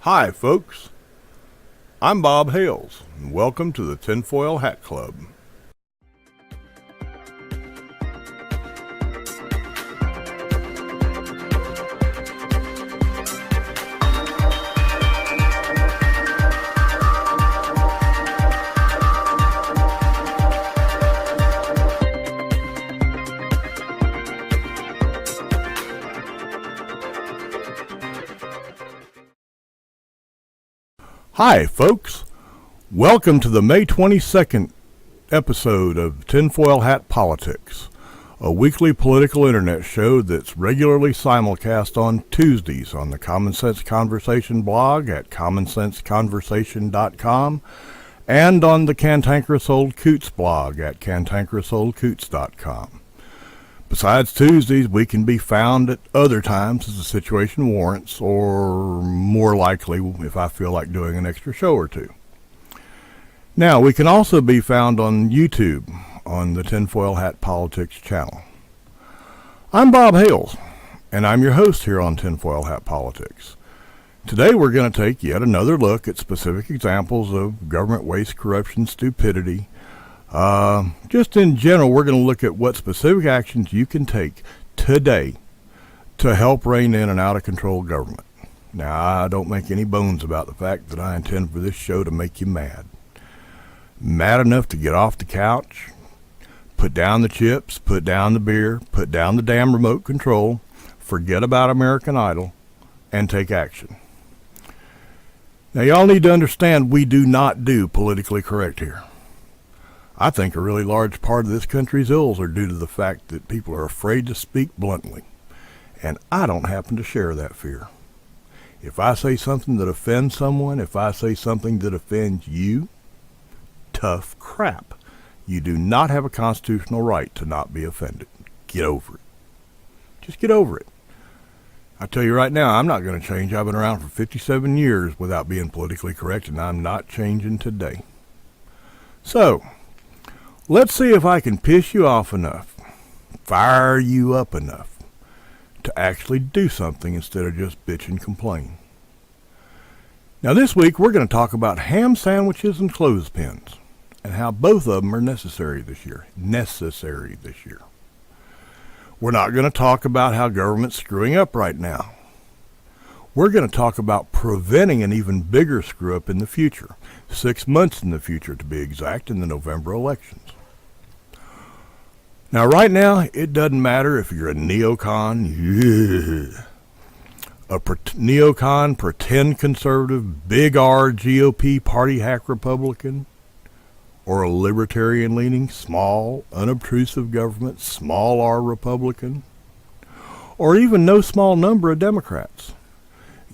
Hi, folks. I'm Bob Hales, and welcome to the Tinfoil Hat Club. Hi, folks. Welcome to the May 22nd episode of Tinfoil Hat Politics, a weekly political internet show that's regularly simulcast on Tuesdays on the Common Sense Conversation blog at commonsenseconversation.com and on the Cantankerous Old Coots blog at cantankerousoldcoots.com. Besides Tuesdays, we can be found at other times as the situation warrants, or more likely if I feel like doing an extra show or two. Now, we can also be found on YouTube on the Tinfoil Hat Politics channel. I'm Bob Hales, and I'm your host here on Tinfoil Hat Politics. Today we're going to take yet another look at specific examples of government waste, corruption, stupidity. Just in general, we're going to look at what specific actions you can take today to help rein in an out-of-control government. Now, I don't make any bones about the fact that I intend for this show to make you mad. Mad enough to get off the couch, put down the chips, put down the beer, put down the damn remote control, forget about American Idol, and take action. Now, y'all need to understand we do not do politically correct here. I think a really large part of this country's ills are due to the fact that people are afraid to speak bluntly, and I don't happen to share that fear. If I say something that offends someone, if I say something that offends you, tough crap. You do not have a constitutional right to not be offended. Get over it. Just get over it. I tell you right now, I'm not going to change. I've been around for 57 years without being politically correct, and I'm not changing today. So, let's see if I can piss you off enough, fire you up enough, to actually do something instead of just bitch and complain. Now this week we're going to talk about ham sandwiches and clothespins, and how both of them are necessary this year. We're not going to talk about how government's screwing up right now. We're going to talk about preventing an even bigger screw up in the future, 6 months in the future to be exact, in the November elections. Now, right now, it doesn't matter if you're a neocon, neocon, pretend conservative, big R GOP party hack Republican, or a libertarian-leaning, small, unobtrusive government, small R Republican, or even no small number of Democrats.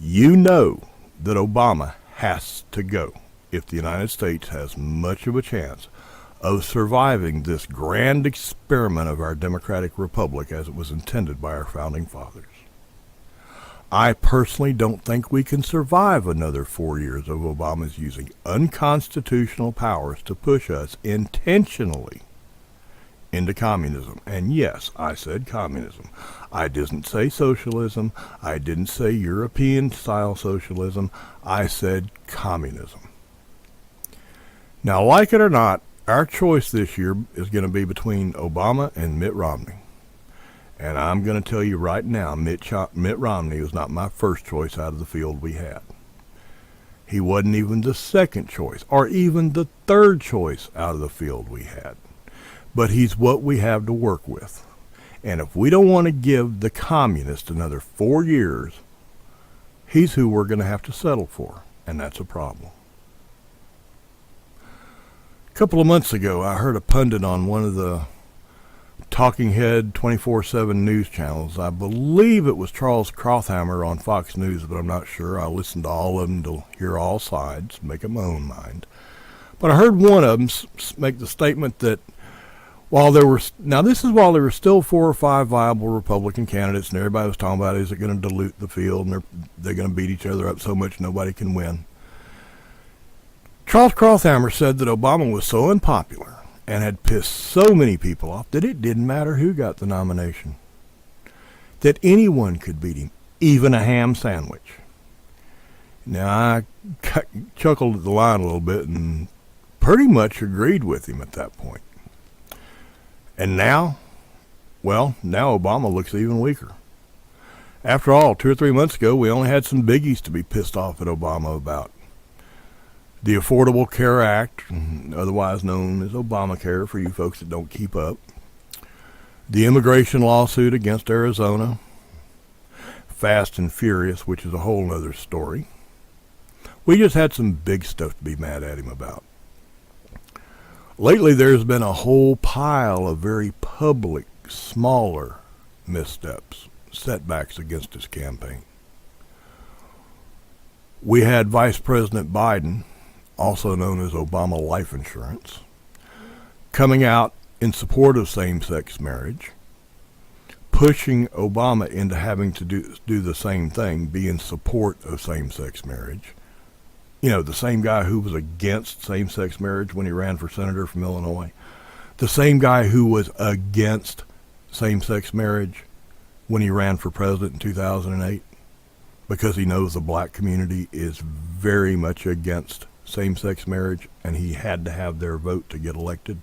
You know that Obama has to go if the United States has much of a chance of surviving this grand experiment of our democratic republic as it was intended by our founding fathers. I personally don't think we can survive another 4 years of Obama's using unconstitutional powers to push us intentionally into communism. And yes, I said communism. I didn't say socialism. I didn't say European-style socialism. I said communism. Now, like it or not, our choice this year is going to be between Obama and Mitt Romney. And I'm going to tell you right now, Mitt Romney was not my first choice out of the field we had. He wasn't even the second choice, or even the third choice out of the field we had. But he's what we have to work with. And if we don't want to give the communists another 4 years, he's who we're going to have to settle for. And that's a problem. A couple of months ago, I heard a pundit on one of the talking head 24/7 news channels. I believe it was Charles Krauthammer on Fox News, but I'm not sure. I listened to all of them to hear all sides, make up my own mind. But I heard one of them make the statement that while there were still 4 or 5 viable Republican candidates, and everybody was talking about, is it going to dilute the field, and they're going to beat each other up so much nobody can win. Charles Krauthammer said that Obama was so unpopular and had pissed so many people off that it didn't matter who got the nomination. That anyone could beat him, even a ham sandwich. Now, I chuckled at the line a little bit and pretty much agreed with him at that point. And now, well, now Obama looks even weaker. After all, 2 or 3 months ago, we only had some biggies to be pissed off at Obama about. The Affordable Care Act, otherwise known as Obamacare for you folks that don't keep up. The immigration lawsuit against Arizona. Fast and Furious, which is a whole other story. We just had some big stuff to be mad at him about. Lately, there's been a whole pile of very public, smaller missteps, setbacks against his campaign. We had Vice President Biden, also known as Obama Life Insurance, coming out in support of same-sex marriage, pushing Obama into having to do the same thing, be in support of same-sex marriage. You know, the same guy who was against same-sex marriage when he ran for senator from Illinois. The same guy who was against same-sex marriage when he ran for president in 2008, because he knows the black community is very much against same-sex marriage, and he had to have their vote to get elected.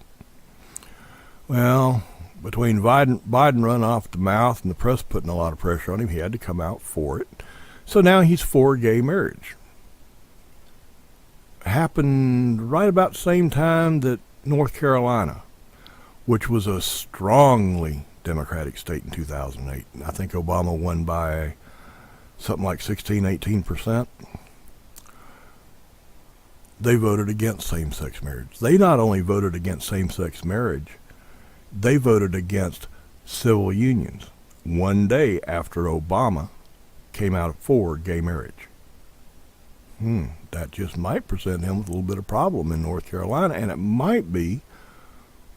Well, between Biden running off the mouth and the press putting a lot of pressure on him, he had to come out for it. So now he's for gay marriage. Happened right about the same time that North Carolina, which was a strongly Democratic state in 2008. I think Obama won by something like 18%. They voted against same-sex marriage. They not only voted against same-sex marriage, they voted against civil unions one day after Obama came out for gay marriage. That just might present him with a little bit of problem in North Carolina, and it might be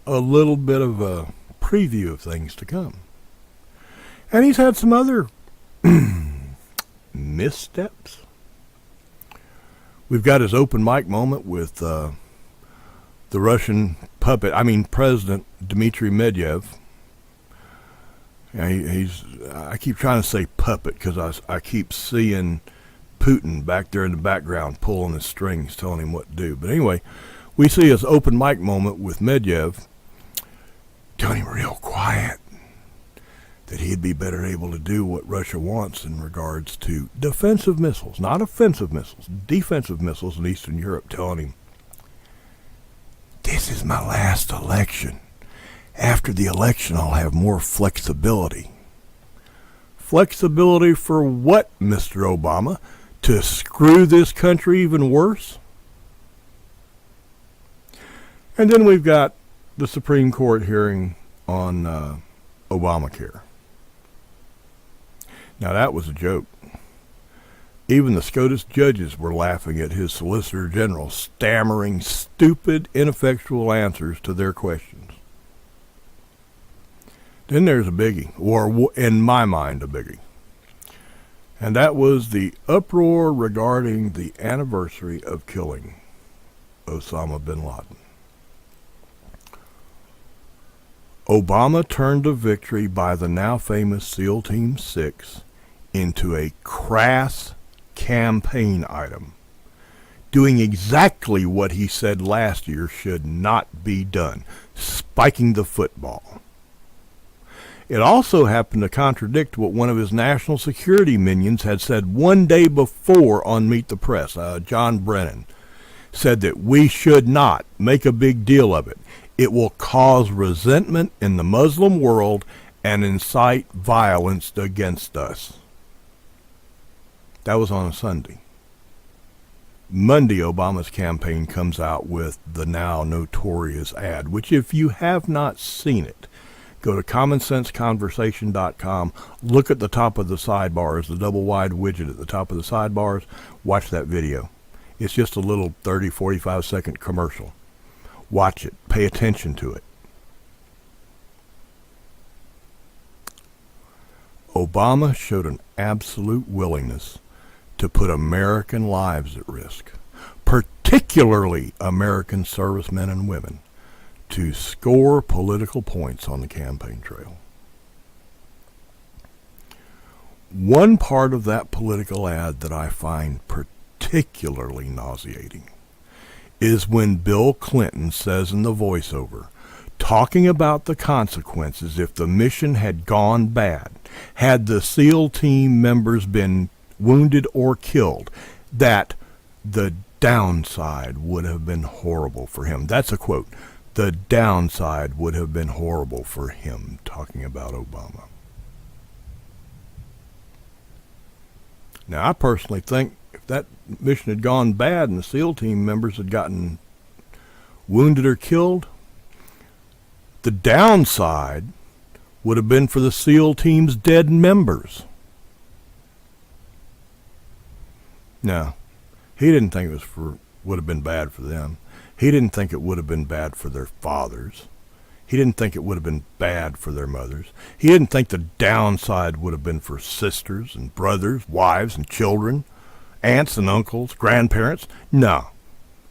a little bit of a preview of things to come. And he's had some other missteps. We've got his open mic moment with the Russian President Dmitry Medvedev. I keep trying to say puppet because I keep seeing Putin back there in the background pulling his strings, telling him what to do. But anyway, we see his open mic moment with Medvedev, telling him real quiet that he'd be better able to do what Russia wants in regards to defensive missiles, not offensive missiles, defensive missiles in Eastern Europe, telling him, this is my last election. After the election, I'll have more flexibility. Flexibility for what, Mr. Obama? To screw this country even worse? And then we've got the Supreme Court hearing on Obamacare. Now that was a joke. Even the SCOTUS judges were laughing at his Solicitor General stammering stupid, ineffectual answers to their questions. Then there's a biggie, or in my mind a biggie. And that was the uproar regarding the anniversary of killing Osama bin Laden. Obama turned a victory by the now famous SEAL Team 6 into a crass campaign item, doing exactly what he said last year should not be done, spiking the football. It also happened to contradict what one of his national security minions had said one day before on Meet the Press. John Brennan said that we should not make a big deal of it. It will cause resentment in the Muslim world and incite violence against us. That was on a Sunday. Monday, Obama's campaign comes out with the now notorious ad, which if you have not seen it, go to commonsenseconversation.com, look at the top of the sidebars, the double wide widget at the top of the sidebars, watch that video. It's just a little 30, 45 second commercial. Watch it. Pay attention to it. Obama showed an absolute willingness to put American lives at risk, particularly American servicemen and women, to score political points on the campaign trail. One part of that political ad that I find particularly particularly nauseating is when Bill Clinton says in the voiceover, talking about the consequences if the mission had gone bad, had the SEAL team members been wounded or killed, that the downside would have been horrible for him. That's a quote. The downside would have been horrible for him, talking about Obama. Now, I personally think if that mission had gone bad and the SEAL team members had gotten wounded or killed, the downside would have been for the SEAL team's dead members. No, he didn't think would have been bad for them. He didn't think it would have been bad for their fathers. He didn't think it would have been bad for their mothers. He didn't think the downside would have been for sisters and brothers, wives and children, aunts and uncles, grandparents. No.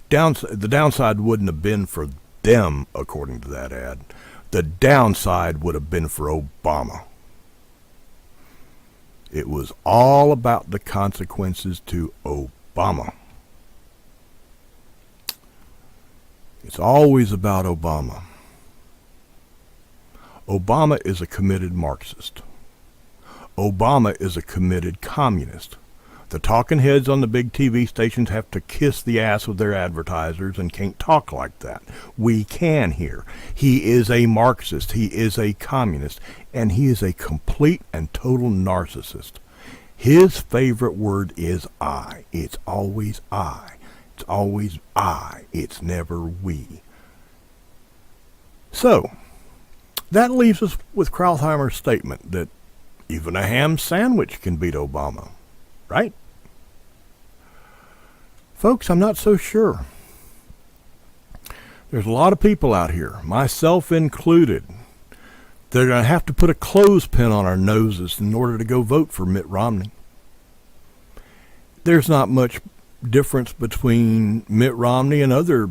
The downside wouldn't have been for them, according to that ad. The downside would have been for Obama. It was all about the consequences to Obama. It's always about Obama. Obama is a committed Marxist. Obama is a committed communist. The talking heads on the big TV stations have to kiss the ass of their advertisers and can't talk like that. We can here. He is a Marxist. He is a communist. And he is a complete and total narcissist. His favorite word is I. It's always I. It's always I. It's never we. So, that leaves us with Krauthammer's statement that even a ham sandwich can beat Obama, right? Folks, I'm not so sure. There's a lot of people out here, myself included, they're going to have to put a clothespin on our noses in order to go vote for Mitt Romney. There's not much difference between Mitt Romney and other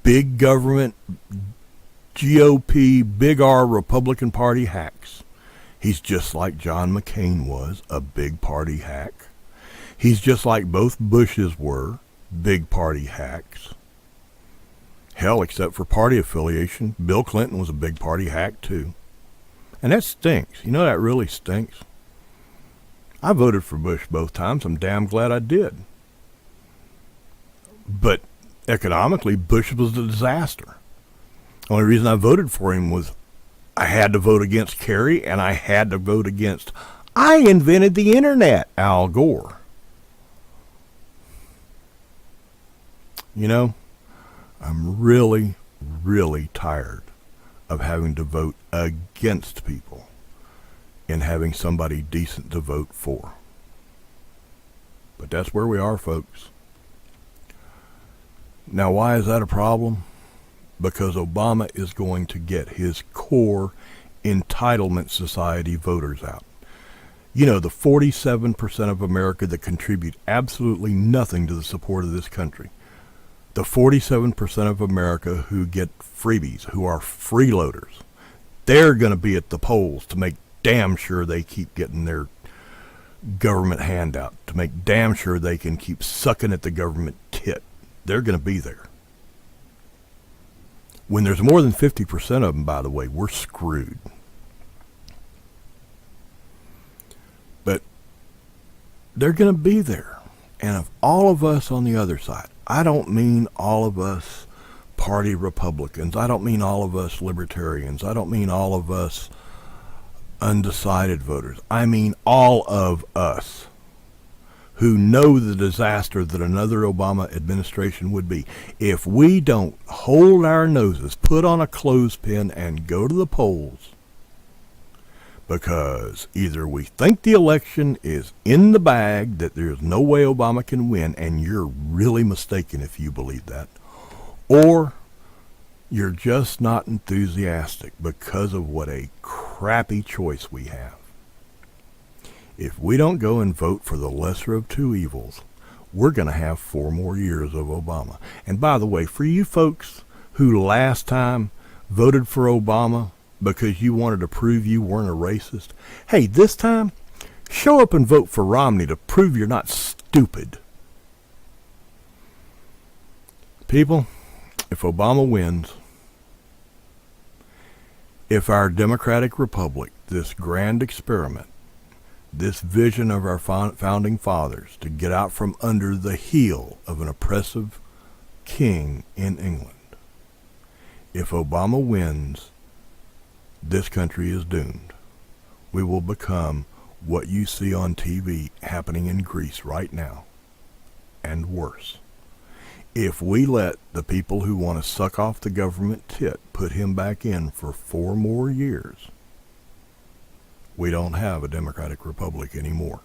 big government GOP, big R Republican Party hacks. He's just like John McCain was, a big party hack. He's just like both Bushes were, big party hacks. Hell, except for party affiliation, Bill Clinton was a big party hack too. And that stinks. You know, that really stinks. I voted for Bush both times. I'm damn glad I did. But economically, Bush was a disaster. The only reason I voted for him was I had to vote against Kerry and I had to vote against, I invented the internet, Al Gore. You know, I'm really, really tired of having to vote against people and having somebody decent to vote for. But that's where we are, folks. Now, why is that a problem? Because Obama is going to get his core entitlement society voters out. You know, the 47% of America that contribute absolutely nothing to the support of this country. The 47% of America who get freebies, who are freeloaders. They're going to be at the polls to make damn sure they keep getting their government handout, to make damn sure they can keep sucking at the government tit. They're going to be there. When there's more than 50% of them, by the way, we're screwed. But they're going to be there. And of all of us on the other side, I don't mean all of us party Republicans. I don't mean all of us libertarians. I don't mean all of us undecided voters. I mean all of us who know the disaster that another Obama administration would be. If we don't hold our noses, put on a clothespin, and go to the polls, because either we think the election is in the bag, that there's no way Obama can win, and you're really mistaken if you believe that, or you're just not enthusiastic because of what a crappy choice we have. If we don't go and vote for the lesser of two evils, we're going to have 4 more years of Obama. And by the way, for you folks who last time voted for Obama because you wanted to prove you weren't a racist, hey, this time, show up and vote for Romney to prove you're not stupid. People, if Obama wins, if our democratic republic, this grand experiment, this vision of our founding fathers to get out from under the heel of an oppressive king in England, if Obama wins, this country is doomed. We will become what you see on TV happening in Greece right now, and worse. If we let the people who want to suck off the government tit put him back in for 4 more years, we don't have a democratic republic anymore.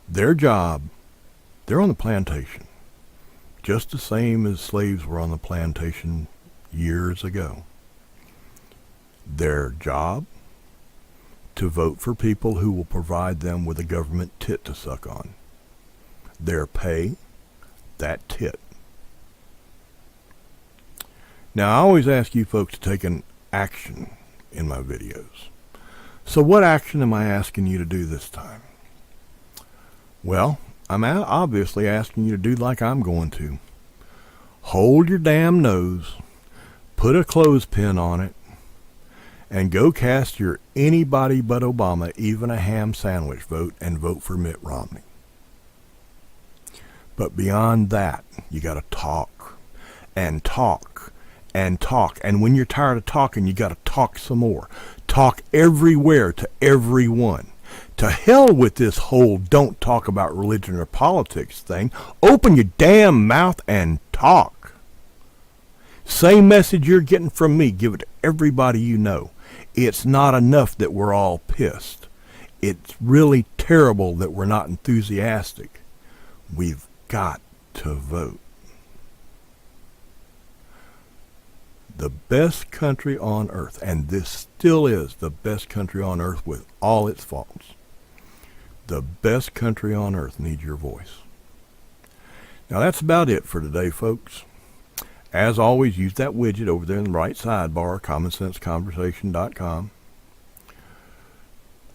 Their job, they're on the plantation, just the same as slaves were on the plantation years ago. Their job, to vote for people who will provide them with a government tit to suck on. Their pay, that tit. Now, I always ask you folks to take an action in my videos. So what action am I asking you to do this time? Well, I'm obviously asking you to do like I'm going to. Hold your damn nose, put a clothespin on it, and go cast your anybody but Obama, even a ham sandwich vote, and vote for Mitt Romney. But beyond that, you got to talk and talk and talk. And when you're tired of talking, you got to talk some more. Talk everywhere to everyone. To hell with this whole don't talk about religion or politics thing. Open your damn mouth and talk. Same message you're getting from me, give it to everybody you know. It's not enough that we're all pissed. It's really terrible that we're not enthusiastic. We've got to vote. The best country on earth, and this still is the best country on earth with all its faults. The best country on earth needs your voice. Now that's about it for today, folks. As always, use that widget over there in the right sidebar, commonsenseconversation.com.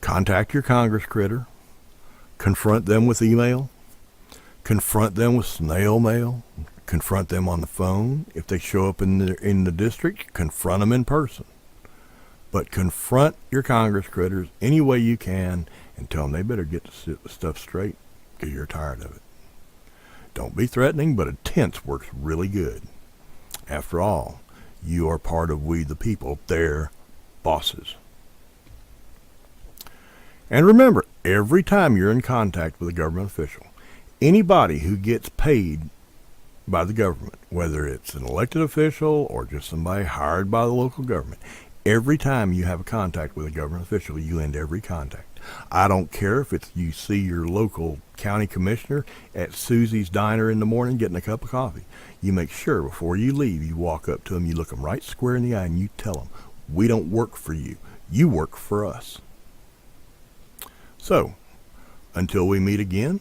Contact your Congress critter. Confront them with email. Confront them with snail mail. Confront them on the phone. If they show up in the district, confront them in person. But confront your Congress critters any way you can and tell them they better get the stuff straight because you're tired of it. Don't be threatening, but a tense works really good. After all, you are part of we the people, their bosses. And remember, every time you're in contact with a government official, anybody who gets paid by the government, whether it's an elected official or just somebody hired by the local government, every time you have a contact with a government official, you end every contact. I don't care if it's you see your local county commissioner at Susie's Diner in the morning getting a cup of coffee. You make sure before you leave, you walk up to them, you look them right square in the eye, and you tell them, we don't work for you. You work for us. So, until we meet again,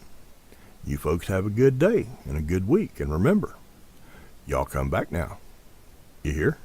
you folks have a good day and a good week. And remember, y'all come back now. You hear?